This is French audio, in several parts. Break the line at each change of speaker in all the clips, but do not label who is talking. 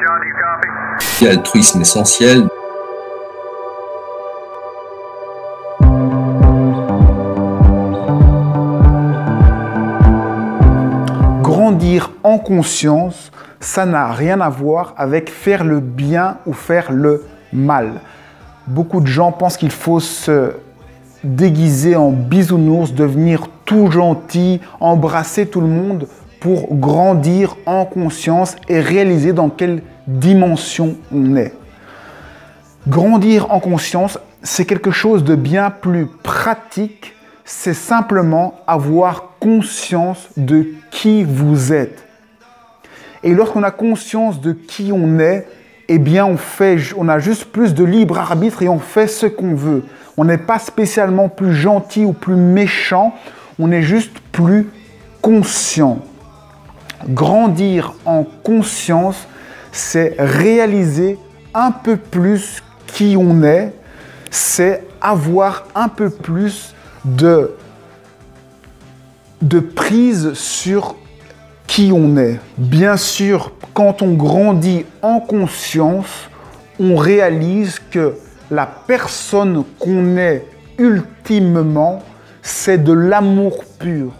John, do you copy?
L'altruisme essentiel.
Grandir en conscience, ça n'a rien à voir avec faire le bien ou faire le mal. Beaucoup de gens pensent qu'il faut se déguiser en bisounours, devenir tout gentil, embrasser tout le monde pour grandir en conscience et réaliser dans quelle dimension on est. Grandir en conscience, c'est quelque chose de bien plus pratique. C'est simplement avoir conscience de qui vous êtes. Et lorsqu'on a conscience de qui on est, eh bien on a juste plus de libre arbitre et on fait ce qu'on veut. On n'est pas spécialement plus gentil ou plus méchant, on est juste plus conscient. Grandir en conscience, c'est réaliser un peu plus qui on est, c'est avoir un peu plus de prise sur qui on est. Bien sûr, quand on grandit en conscience, on réalise que la personne qu'on est ultimement, c'est de l'amour pur.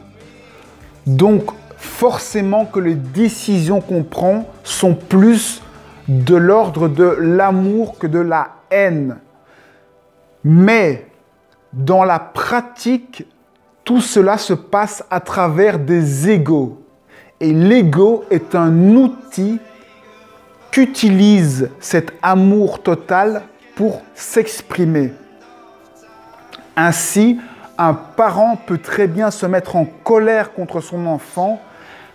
Donc, forcément que les décisions qu'on prend sont plus de l'ordre de l'amour que de la haine. Mais, dans la pratique, tout cela se passe à travers des égos. Et l'ego est un outil qu'utilise cet amour total pour s'exprimer. Ainsi, un parent peut très bien se mettre en colère contre son enfant,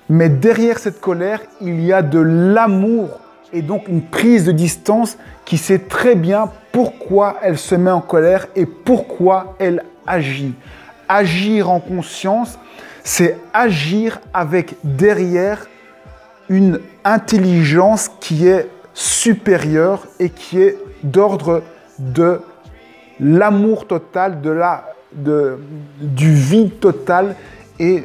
mais derrière cette colère, il y a de l'amour et donc une prise de distance qui sait très bien pourquoi elle se met en colère et pourquoi elle agit. Agir en conscience, c'est agir avec derrière une intelligence qui est supérieure et qui est d'ordre de l'amour total, du vide total et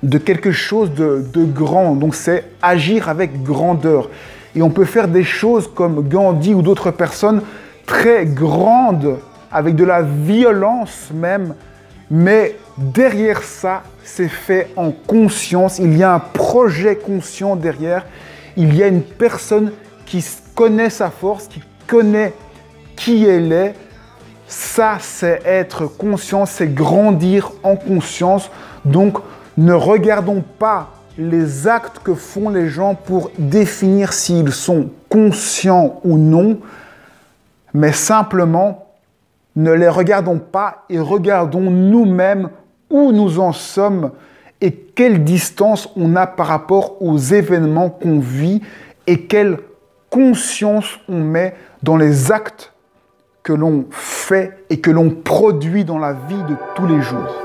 de quelque chose de grand. Donc c'est agir avec grandeur. Et on peut faire des choses comme Gandhi ou d'autres personnes très grandes, avec de la violence même, mais derrière ça, c'est fait en conscience. Il y a un projet conscient derrière. Il y a une personne qui connaît sa force, qui connaît qui elle est. Ça, c'est être conscient, c'est grandir en conscience. Donc, ne regardons pas les actes que font les gens pour définir s'ils sont conscients ou non, mais simplement, ne les regardons pas et regardons nous-mêmes où nous en sommes et quelle distance on a par rapport aux événements qu'on vit et quelle conscience on met dans les actes que l'on fait et que l'on produit dans la vie de tous les jours.